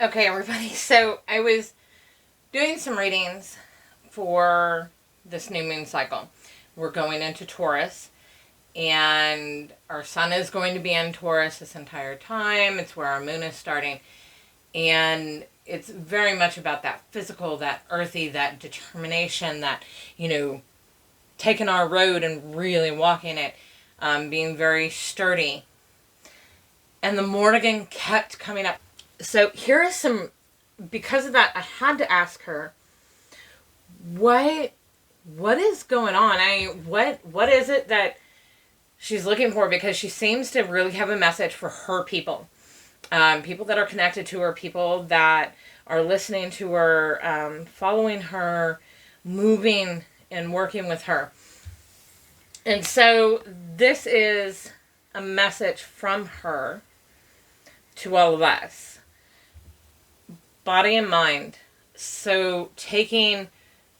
Okay, everybody. So I was doing some readings for this new moon cycle. We're going into Taurus, and our sun is going to be in Taurus this entire time. It's where our moon is starting. And it's very much about that physical, that earthy, that determination, that, taking our road and really walking it, being very sturdy. And the Morrigan kept coming up. So here is some, because of that, I had to ask her, what is going on? What is it that she's looking for? Because she seems to really have a message for her people. People that are connected to her, people that are listening to her, following her, moving and working with her. And so this is a message from her to all of us. Body and mind. So taking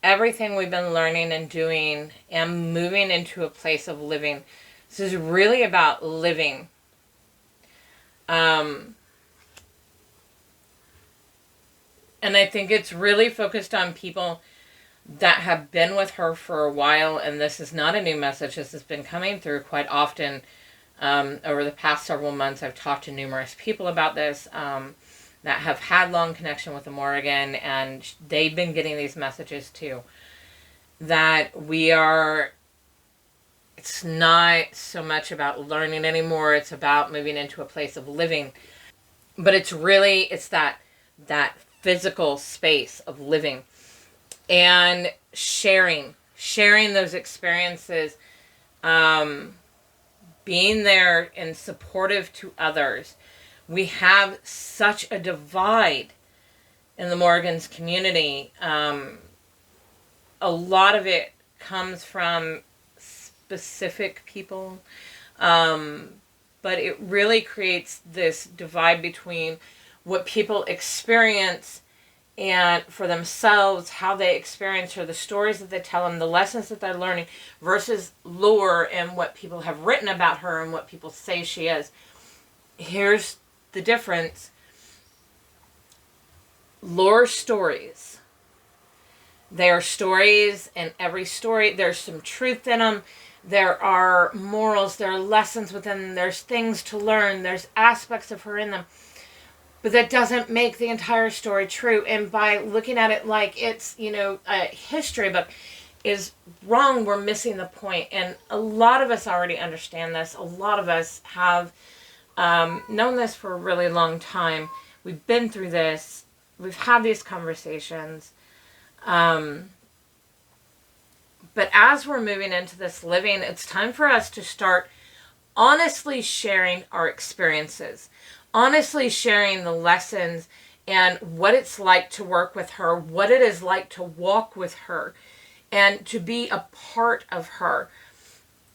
everything we've been learning and doing and moving into a place of living. This is really about living. And I think it's really focused on people that have been with her for a while, and this is not a new message. This has been coming through quite often over the past several months. I've talked to numerous people about this that have had long connection with the Morrigan, and they've been getting these messages too. That it's not so much about learning anymore, it's about moving into a place of living. But it's that physical space of living and sharing those experiences, being there and supportive to others. We have such a divide in the Morrigan's community. A lot of it comes from specific people, but it really creates this divide between what people experience and for themselves, how they experience her, the stories that they tell them, the lessons that they're learning, versus lore and what people have written about her and what people say she is. Here's the difference. Lore stories. They are stories, and every story, there's some truth in them. There are morals, there are lessons within them, there's things to learn, there's aspects of her in them. But that doesn't make the entire story true. And by looking at it like it's, a history book is wrong. We're missing the point. And a lot of us already understand this. A lot of us have known this for a really long time. We've been through this. We've had these conversations. But as we're moving into this living, it's time for us to start honestly sharing our experiences. Honestly sharing the lessons and what it's like to work with her, what it is like to walk with her, and to be a part of her.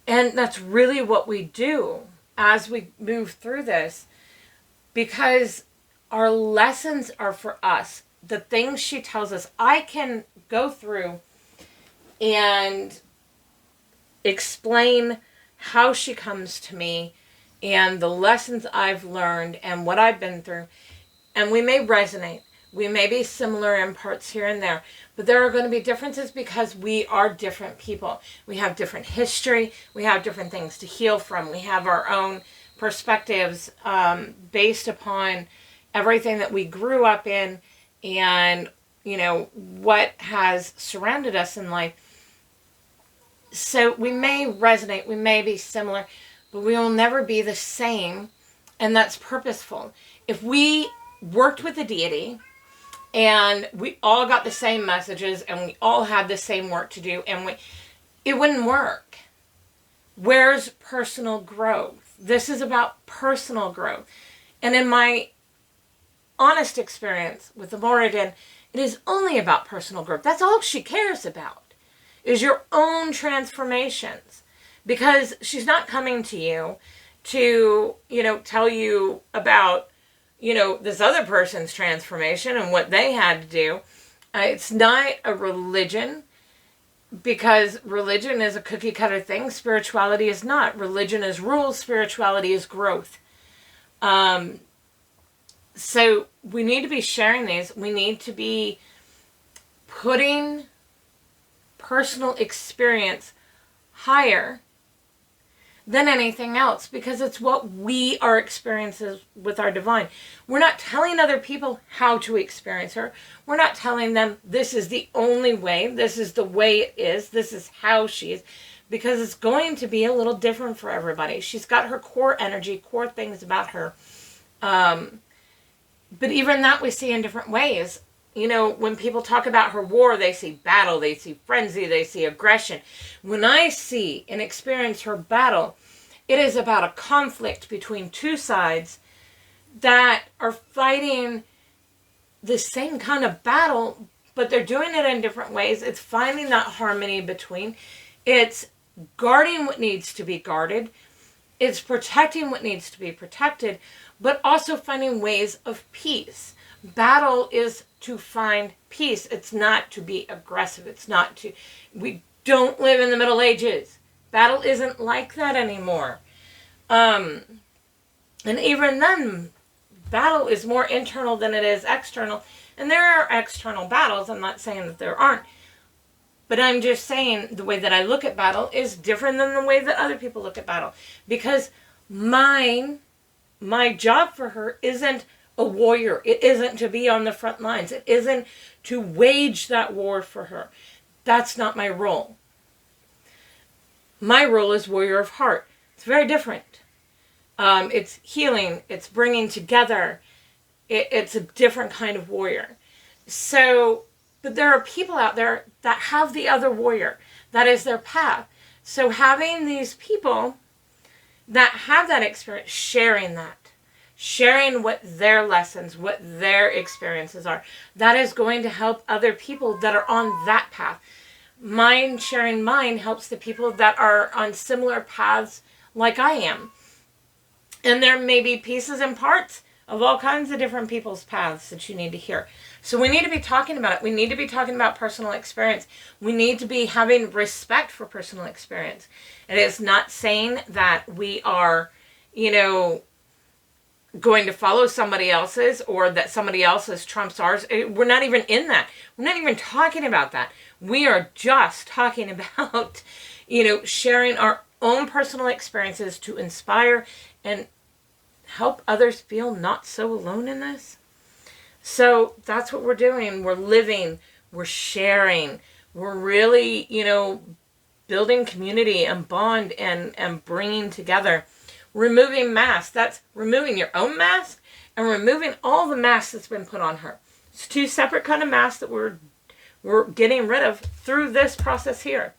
And that's really what we do as we move through this, because our lessons are for us. The things she tells us, I can go through and explain how she comes to me and the lessons I've learned and what I've been through. And we may resonate. We may be similar in parts here and there. But there are going to be differences because we are different people. We have different history. We have different things to heal from. We have our own perspectives based upon everything that we grew up in and, what has surrounded us in life. So we may resonate. We may be similar. But we will never be the same, and that's purposeful. If we worked with a deity and we all got the same messages and we all had the same work to do, and it wouldn't work. Where's personal growth? This is about personal growth. And in my honest experience with the Morrigan, it is only about personal growth. That's all she cares about, is your own transformations. Because she's not coming to you to, tell you about, this other person's transformation and what they had to do. It's not a religion, because religion is a cookie cutter thing. Spirituality is not. Religion is rules. Spirituality is growth. So we need to be sharing these. We need to be putting personal experience higher than anything else, because it's what we are experiencing with our divine. We're not telling other people how to experience her. We're not telling them this is the only way, this is the way it is, this is how she is, because it's going to be a little different for everybody. She's got her core energy, core things about her. But even that we see in different ways. You know, when people talk about her war, they see battle, they see frenzy, they see aggression. When I see and experience her battle, it is about a conflict between two sides that are fighting the same kind of battle, but they're doing it in different ways. It's finding that harmony between. It's guarding what needs to be guarded. It's protecting what needs to be protected, but also finding ways of peace. Battle is to find peace. It's not to be aggressive. It's not to... We don't live in the Middle Ages. Battle isn't like that anymore. And even then, battle is more internal than it is external. And there are external battles. I'm not saying that there aren't. But I'm just saying the way that I look at battle is different than the way that other people look at battle. Because my job for her isn't a warrior. It isn't to be on the front lines. It isn't to wage that war for her. That's not my role. My role is warrior of heart. It's very different. It's healing. It's bringing together. It's a different kind of warrior. So, but there are people out there that have the other warrior. That is their path. So having these people that have that experience, sharing what their lessons, what their experiences are, that is going to help other people that are on that path. Sharing mine helps the people that are on similar paths like I am. And there may be pieces and parts of all kinds of different people's paths that you need to hear. So we need to be talking about it. We need to be talking about personal experience. We need to be having respect for personal experience. It is not saying that we are, going to follow somebody else's, or that somebody else's trumps ours. We're not even in that. We're not even talking about that. We are just talking about, sharing our own personal experiences to inspire and help others feel not so alone in this. So that's what we're doing. We're living, we're sharing, we're really, building community and bond and bringing together. Removing masks. That's removing your own mask and removing all the masks that's been put on her. It's two separate kind of masks that we're getting rid of through this process here.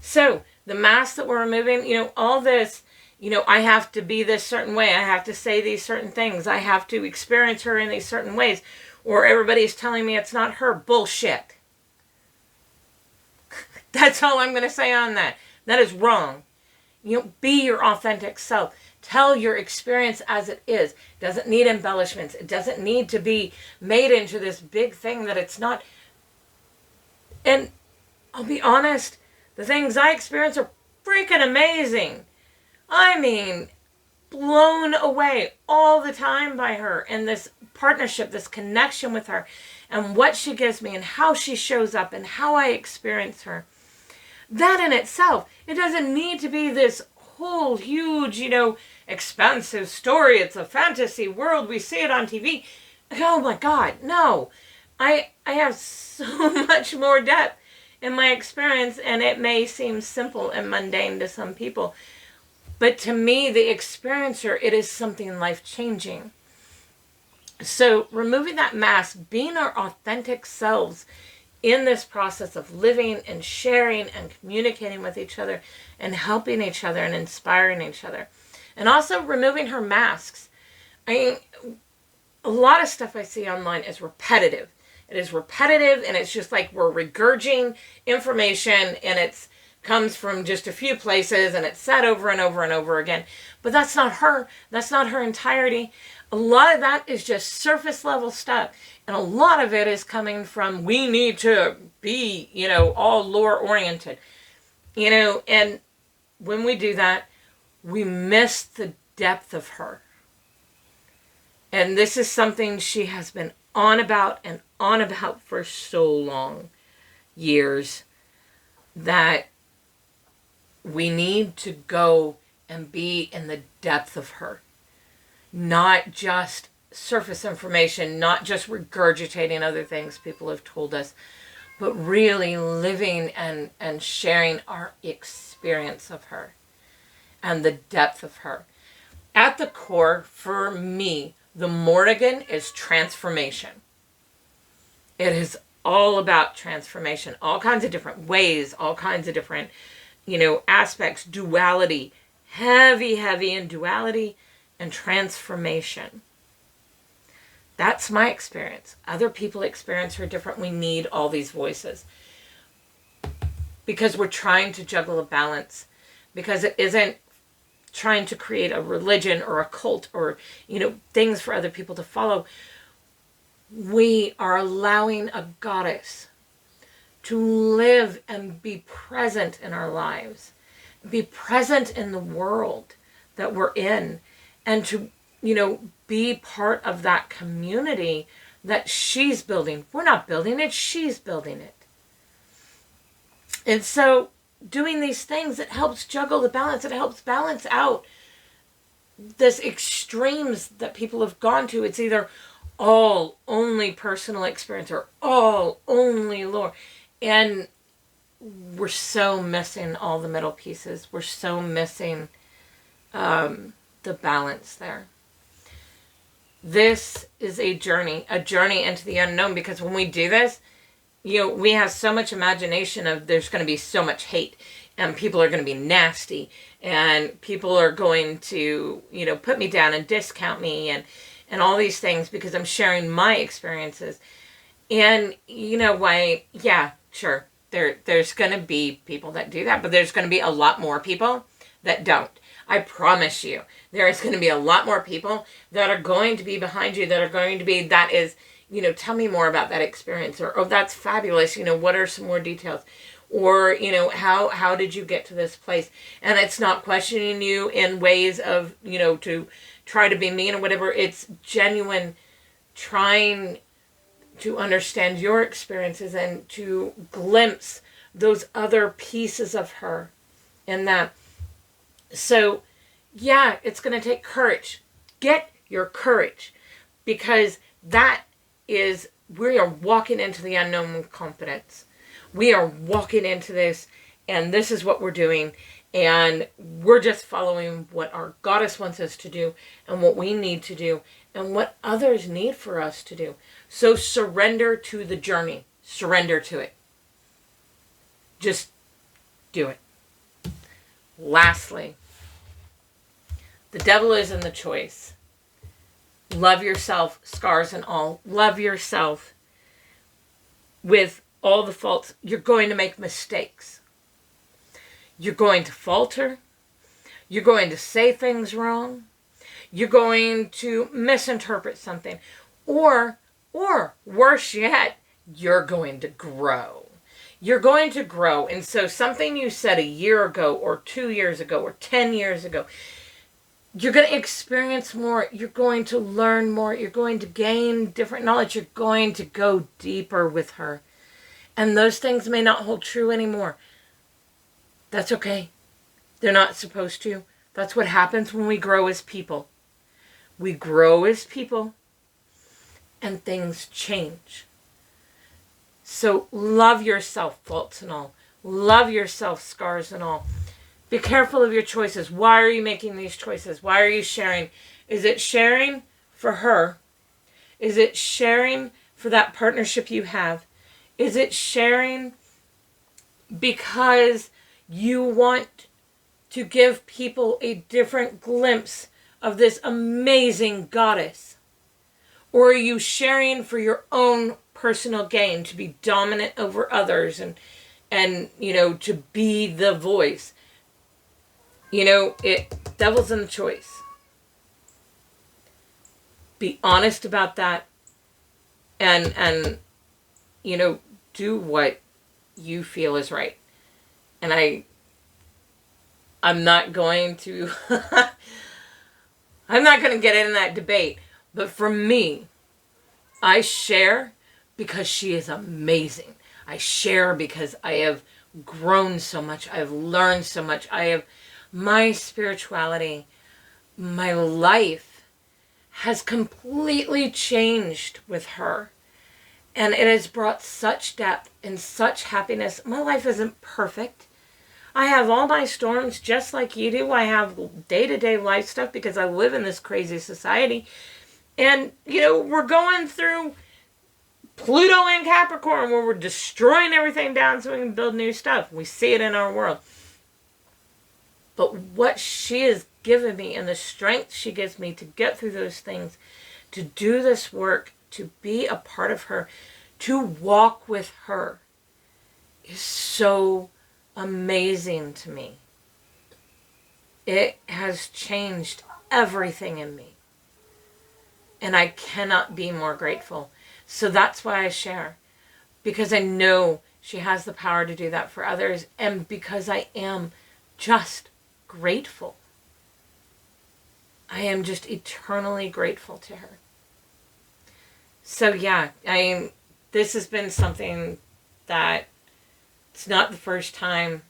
So the masks that we're removing, all this, I have to be this certain way. I have to say these certain things. I have to experience her in these certain ways. Or everybody's telling me it's not her. Bullshit. That's all I'm going to say on that. That is wrong. Be your authentic self. Tell your experience as it is. It doesn't need embellishments. It doesn't need to be made into this big thing that it's not. And I'll be honest, the things I experience are freaking amazing. I mean, blown away all the time by her and this partnership, this connection with her, and what she gives me and how she shows up and how I experience her. That in itself, it doesn't need to be this whole huge, expensive story. It's a fantasy world. We see it on TV. Oh my God, no. I have so much more depth in my experience, and it may seem simple and mundane to some people. But to me, the experiencer, it is something life-changing. So removing that mask, being our authentic selves, in this process of living and sharing and communicating with each other and helping each other and inspiring each other. And also removing her masks. I mean, a lot of stuff I see online is repetitive. It is repetitive, and it's just like we're regurgitating information, and it comes from just a few places, and it's said over and over and over again. But that's not her. That's not her entirety. A lot of that is just surface level stuff. And a lot of it is coming from, we need to be, all lore oriented. And when we do that, we miss the depth of her. And this is something she has been on about and on about for so long, years, that we need to go and be in the depth of her. Not just surface information, not just regurgitating other things people have told us, but really living and sharing our experience of her and the depth of her. At the core, for me, the Morrigan is transformation. It is all about transformation, all kinds of different ways, all kinds of different, aspects, duality, heavy in duality and transformation. That's my experience. Other people experience her different. We need all these voices because we're trying to juggle a balance, because it isn't trying to create a religion or a cult or, things for other people to follow. We are allowing a goddess to live and be present in our lives, be present in the world that we're in, and to, be part of that community that she's building. We're not building it, she's building it. And so doing these things, it helps juggle the balance. It helps balance out this extremes that people have gone to. It's either all only personal experience or all only lore. And we're so missing all the middle pieces. We're so missing the balance there. This is a journey into the unknown, because when we do this, we have so much imagination of there's going to be so much hate and people are going to be nasty and people are going to, put me down and discount me and all these things because I'm sharing my experiences. And why? Yeah, sure. There's going to be people that do that, but there's going to be a lot more people that don't. I promise you, there is going to be a lot more people that are going to be behind you, that are going to be, that is, tell me more about that experience, or, oh, that's fabulous. What are some more details? Or, how did you get to this place? And it's not questioning you in ways of, to try to be mean or whatever. It's genuine trying to understand your experiences and to glimpse those other pieces of her in that. So, yeah, it's going to take courage. Get your courage, because that is, we are walking into the unknown with confidence. We are walking into this, and this is what we're doing, and we're just following what our goddess wants us to do and what we need to do and what others need for us to do. So surrender to the journey. Surrender to it. Just do it. Lastly, the devil is in the choice. Love yourself, scars and all. Love yourself with all the faults. You're going to make mistakes. You're going to falter. You're going to say things wrong. You're going to misinterpret something. Or worse yet, you're going to grow. You're going to grow. And so something you said a year ago or 2 years ago or 10 years ago, you're going to experience more. You're going to learn more. You're going to gain different knowledge. You're going to go deeper with her. And those things may not hold true anymore. That's okay. They're not supposed to. That's what happens when we grow as people. We grow as people and things change. So love yourself, faults and all. Love yourself, scars and all. Be careful of your choices. Why are you making these choices? Why are you sharing? Is it sharing for her? Is it sharing for that partnership you have? Is it sharing because you want to give people a different glimpse of this amazing goddess? Or are you sharing for your own personal gain, to be dominant over others and to be the voice? Devil's in the choice. Be honest about that and do what you feel is right. And I'm not going to I'm not going to get in that debate, But for me, I share because she is amazing. I share because I have grown so much. I've learned so much. My spirituality, my life has completely changed with her. And it has brought such depth and such happiness. My life isn't perfect. I have all my storms just like you do. I have day-to-day life stuff because I live in this crazy society. And, we're going through Pluto and Capricorn where we're destroying everything down so we can build new stuff. We see it in our world. But what she has given me and the strength she gives me to get through those things, to do this work, to be a part of her, to walk with her, is so amazing to me. It has changed everything in me. And I cannot be more grateful. So that's why I share. Because I know she has the power to do that for others. And because I am just grateful. I am just eternally grateful to her. So yeah, this has been something that it's not the first time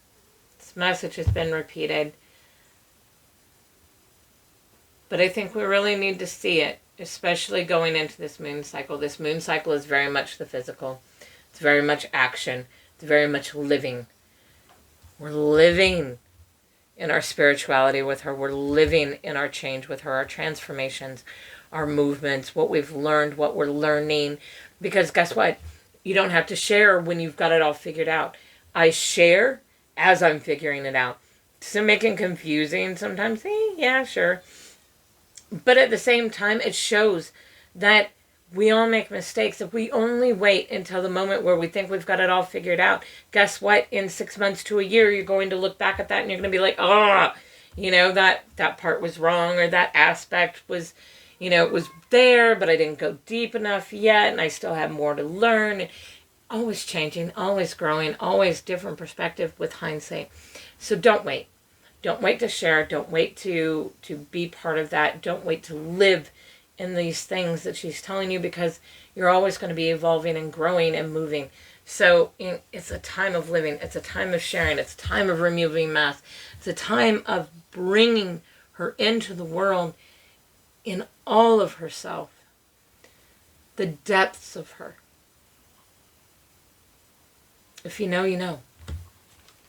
this message has been repeated. But I think we really need to see it, especially going into this moon cycle. This moon cycle is very much the physical. It's very much action. It's very much living. We're living in our spirituality with her. We're living in our change with her, our transformations, our movements, what we've learned, what we're learning. Because guess what? You don't have to share when you've got it all figured out. I share as I'm figuring it out. So making confusing sometimes. Yeah, sure. But at the same time, it shows that we all make mistakes. If we only wait until the moment where we think we've got it all figured out, guess what? In 6 months to a year, you're going to look back at that and you're going to be like, that part was wrong, or that aspect was, it was there, but I didn't go deep enough yet, and I still have more to learn. Always changing, always growing, always different perspective with hindsight. So don't wait. Don't wait to share. Don't wait to be part of that. Don't wait to live in these things that she's telling you, because you're always going to be evolving and growing and moving. So it's a time of living. It's a time of sharing. It's a time of removing masks. It's a time of bringing her into the world in all of herself. The depths of her. If you know, you know.